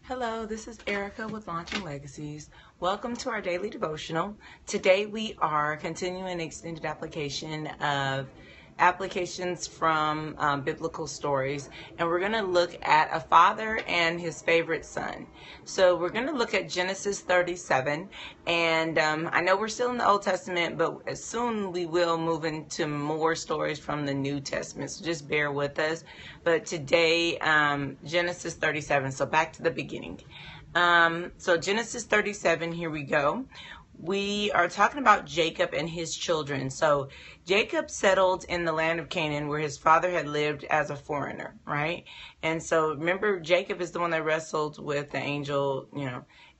Hello, this is Erica with Launching Legacies. Welcome to our daily devotional. Today we are continuing an extended application of applications from biblical stories, and we're going to look at a father and his favorite son. So we're going to look at Genesis 37, and I know we're still in the Old Testament, but soon we will move into more stories from the New Testament, so just bear with us. But today, Genesis 37, so back to the beginning. So Genesis 37, here we go. We are talking about Jacob and his children. So Jacob settled in the land of Canaan where his father had lived as a foreigner, right? And so remember, Jacob is the one that wrestled with the angel,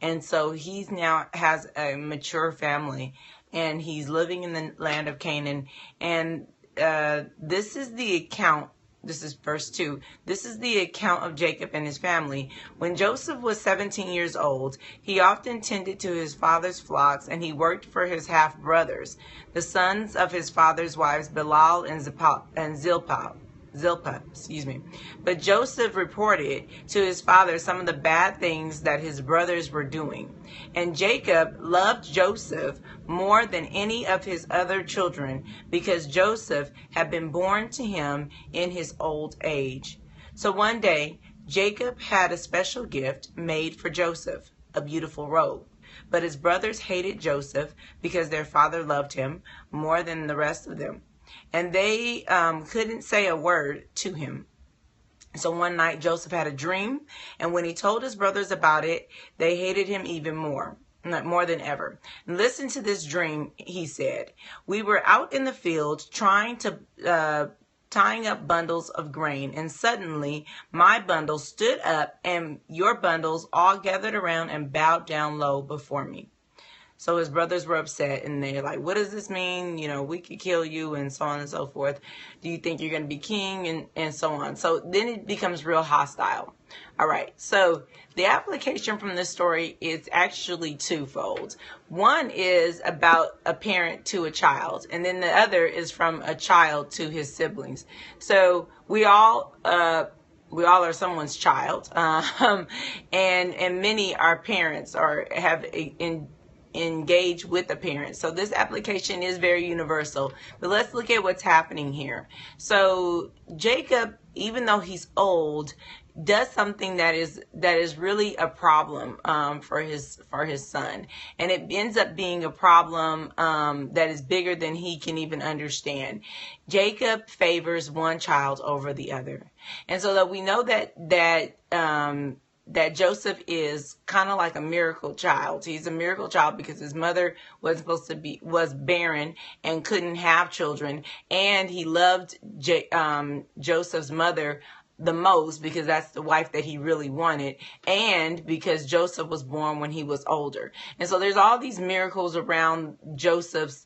and so he's now has a mature family and he's living in the land of Canaan. And this is the account. This is verse 2. This is the account of Jacob and his family. When Joseph was 17 years old, he often tended to his father's flocks, and he worked for his half-brothers, the sons of his father's wives, Bilhah and Zilpah. But Joseph reported to his father some of the bad things that his brothers were doing. And Jacob loved Joseph more than any of his other children, because Joseph had been born to him in his old age. So one day, Jacob had a special gift made for Joseph, a beautiful robe. But his brothers hated Joseph because their father loved him more than the rest of them. And they couldn't say a word to him. So one night Joseph had a dream, and when he told his brothers about it, they hated him even more than ever. Listen to this dream, he said. We were out in the field tying up bundles of grain, and suddenly my bundle stood up, and your bundles all gathered around and bowed down low before me. So his brothers were upset, and they're like, what does this mean? We could kill you, and so on and so forth. Do you think you're going to be king? And so on. So then it becomes real hostile. All right. So the application from this story is actually twofold. One is about a parent to a child, and then the other is from a child to his siblings. So we all are someone's child, and many are parents or have engage with the parents. So this application is very universal. But let's look at what's happening here. So Jacob, even though he's old, does something that is really a problem for his son, and it ends up being a problem that is bigger than he can even understand. Jacob favors one child over the other, and so that we know that Joseph is kind of like a miracle child. He's a miracle child because his mother was barren and couldn't have children, and he loved Joseph's mother the most because that's the wife that he really wanted, and because Joseph was born when he was older. And so there's all these miracles around Joseph's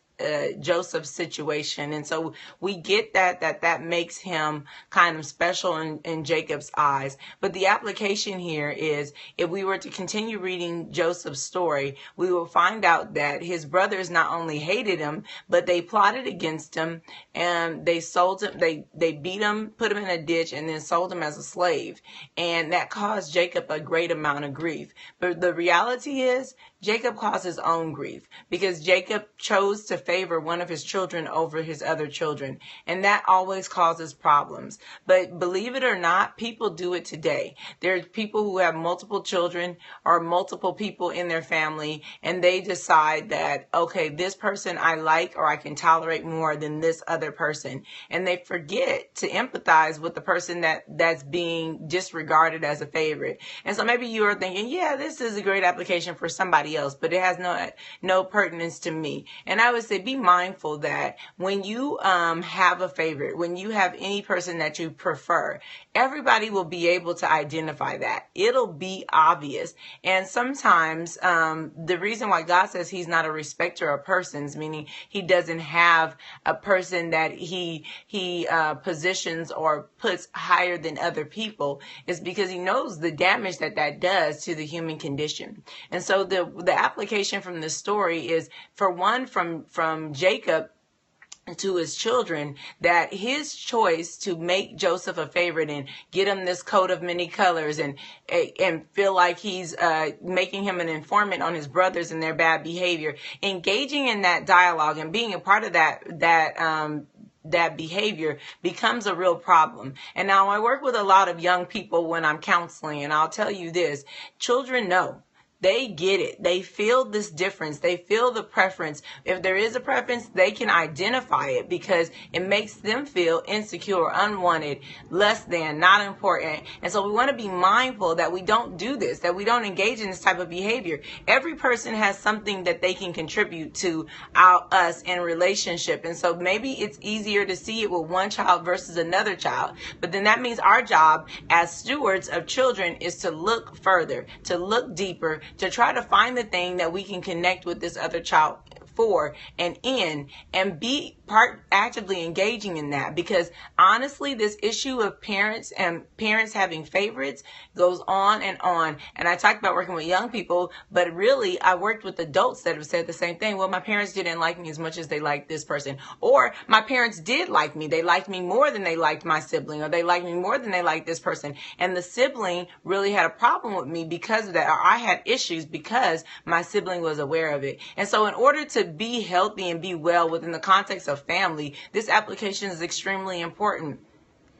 situation, and so we get that makes him kind of special in Jacob's eyes. But the application here is, if we were to continue reading Joseph's story, we will find out that his brothers not only hated him, but they plotted against him, and they sold him, they beat him, put him in a ditch, and then sold him as a slave, and that caused Jacob a great amount of grief. But the reality is, Jacob caused his own grief because Jacob chose to favor one of his children over his other children, and that always causes problems. But believe it or not, people do it today. There are people who have multiple children or multiple people in their family, and they decide that, okay, this person I like or I can tolerate more than this other person, and they forget to empathize with the person that's being disregarded as a favorite. And so maybe you are thinking, yeah, this is a great application for somebody else, but it has no pertinence to me. And I would say, be mindful that when you have a favorite, when you have any person that you prefer, everybody will be able to identify that. It'll be obvious. And sometimes the reason why God says he's not a respecter of persons, meaning he doesn't have a person that he positions or puts higher than other people, is because he knows the damage that does to the human condition. And so the application from this story is, for one, from Jacob, to his children, that his choice to make Joseph a favorite and get him this coat of many colors and feel like he's making him an informant on his brothers and their bad behavior, engaging in that dialogue and being a part of that behavior becomes a real problem. And now I work with a lot of young people when I'm counseling, and I'll tell you this, children know. They get it. They feel this difference. They feel the preference. If there is a preference, they can identify it because it makes them feel insecure, unwanted, less than, not important. And so we want to be mindful that we don't do this, that we don't engage in this type of behavior. Every person has something that they can contribute to us in relationship. And so maybe it's easier to see it with one child versus another child. But then that means our job as stewards of children is to look further, to look deeper, to try to find the thing that we can connect with this other child for and in, and be actively engaging in that. Because honestly, this issue of parents having favorites goes on and on. And I talked about working with young people, but really I worked with adults that have said the same thing. Well, my parents didn't like me as much as they liked this person, or my parents did like me. They liked me more than they liked my sibling, or they liked me more than they liked this person. And the sibling really had a problem with me because of that, or I had issues because my sibling was aware of it. And so in order to be healthy and be well within the context of family, this application is extremely important.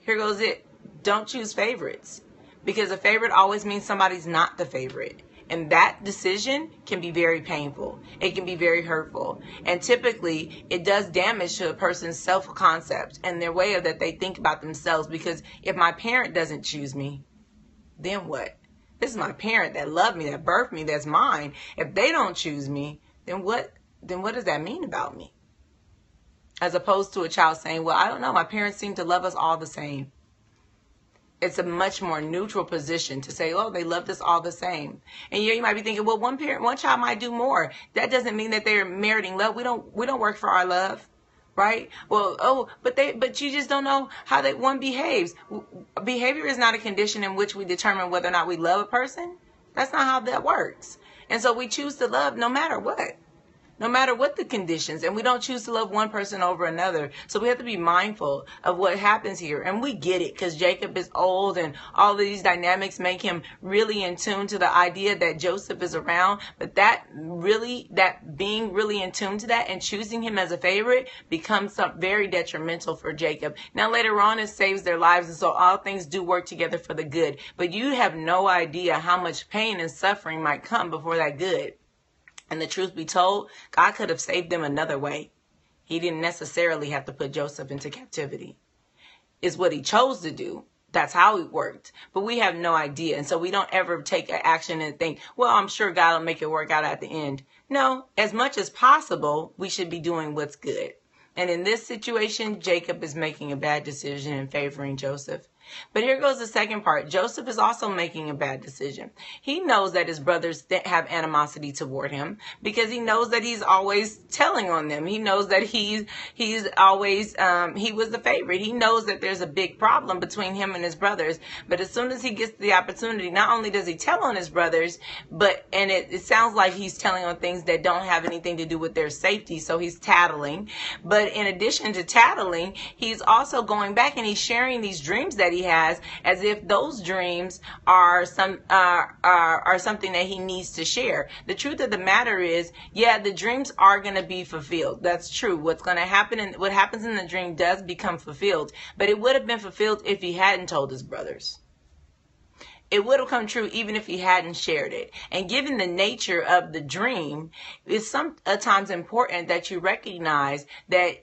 Here goes it. Don't choose favorites, because a favorite always means somebody's not the favorite. And that decision can be very painful. It can be very hurtful. And typically it does damage to a person's self-concept and their way of that they think about themselves. Because if my parent doesn't choose me, then what? This is my parent that loved me, that birthed me, that's mine. If they don't choose me, then what does that mean about me? As opposed to a child saying, well, I don't know, my parents seem to love us all the same. It's a much more neutral position to say, oh, they loved us all the same. And you might be thinking, well, one child might do more. That doesn't mean that they're meriting love. We don't work for our love, right? Well, but you just don't know how that one behaves. Behavior is not a condition in which we determine whether or not we love a person. That's not how that works. And so we choose to love no matter what. No matter what the conditions, and we don't choose to love one person over another. So we have to be mindful of what happens here. And we get it because Jacob is old and all of these dynamics make him really in tune to the idea that Joseph is around. But that being really in tune to that and choosing him as a favorite becomes very detrimental for Jacob. Now later on it saves their lives, and so all things do work together for the good. But you have no idea how much pain and suffering might come before that good. And the truth be told, God could have saved them another way. He didn't necessarily have to put Joseph into captivity. It's what he chose to do. That's how it worked. But we have no idea. And so we don't ever take action and think, well, I'm sure God will make it work out at the end. No, as much as possible, we should be doing what's good. And in this situation, Jacob is making a bad decision and favoring Joseph. But here goes the second part. Joseph is also making a bad decision. He knows that his brothers have animosity toward him because he knows that he's always telling on them. He knows that he's always, he was the favorite. He knows that there's a big problem between him and his brothers. But as soon as he gets the opportunity, not only does he tell on his brothers, and it sounds like he's telling on things that don't have anything to do with their safety. So he's tattling. But in addition to tattling, he's also going back and he's sharing these dreams that he has, as if those dreams are something that he needs to share. The truth of the matter is, yeah, the dreams are going to be fulfilled. That's true. What's going to happen and what happens in the dream does become fulfilled, but it would have been fulfilled if he hadn't told his brothers. It would have come true even if he hadn't shared it. And given the nature of the dream, it's sometimes important that you recognize that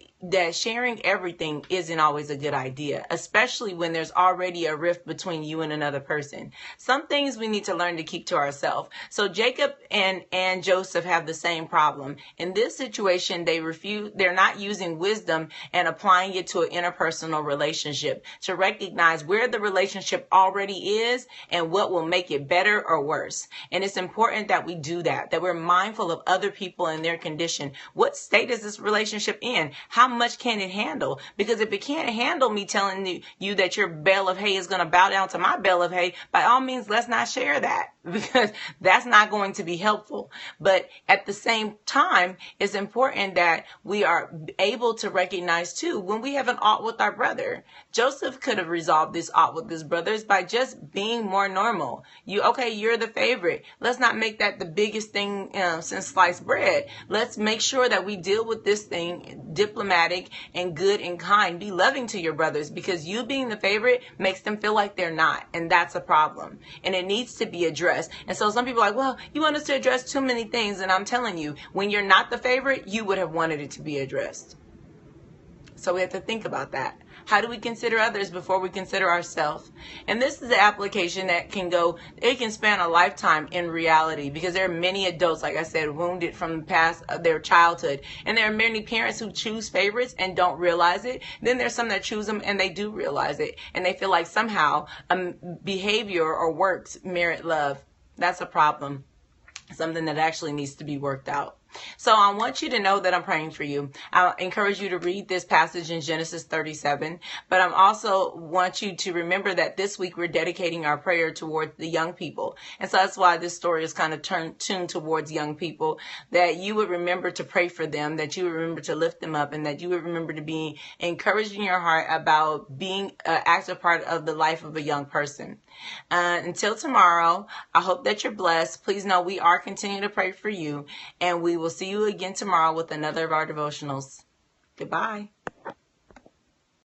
sharing everything isn't always a good idea, especially when there's already a rift between you and another person. Some things we need to learn to keep to ourselves. So Jacob and Joseph have the same problem. In this situation, they're not using wisdom and applying it to an interpersonal relationship to recognize where the relationship already is and what will make it better or worse. And it's important that we do that we're mindful of other people and their condition. What state is this relationship in? How much can it handle? Because if it can't handle me telling you that your bale of hay is going to bow down to my bale of hay, by all means, let's not share that, because that's not going to be helpful. But at the same time, it's important that we are able to recognize too, when we have an ought with our brother. Joseph could have resolved this ought with his brothers by just being more normal. You're the favorite. Let's not make that the biggest thing since sliced bread. Let's make sure that we deal with this thing diplomatic and good and kind. Be loving to your brothers, because you being the favorite makes them feel like they're not. And that's a problem. And it needs to be addressed. And so some people are like, well, you want us to address too many things. And I'm telling you, when you're not the favorite, you would have wanted it to be addressed. So we have to think about that. How do we consider others before we consider ourselves? And this is the application that it can span a lifetime in reality, because there are many adults, like I said, wounded from the past of their childhood. And there are many parents who choose favorites and don't realize it. Then there's some that choose them and they do realize it. And they feel like somehow behavior or works merit love. That's a problem. Something that actually needs to be worked out. So I want you to know that I'm praying for you. I encourage you to read this passage in Genesis 37, but I also want you to remember that this week we're dedicating our prayer towards the young people. And so that's why this story is kind of tuned towards young people, that you would remember to pray for them, that you would remember to lift them up, and that you would remember to be encouraged in your heart about being an active part of the life of a young person. Until tomorrow, I hope that you're blessed. Please know we are continuing to pray for you, and we will see you again tomorrow with another of our devotionals. Goodbye.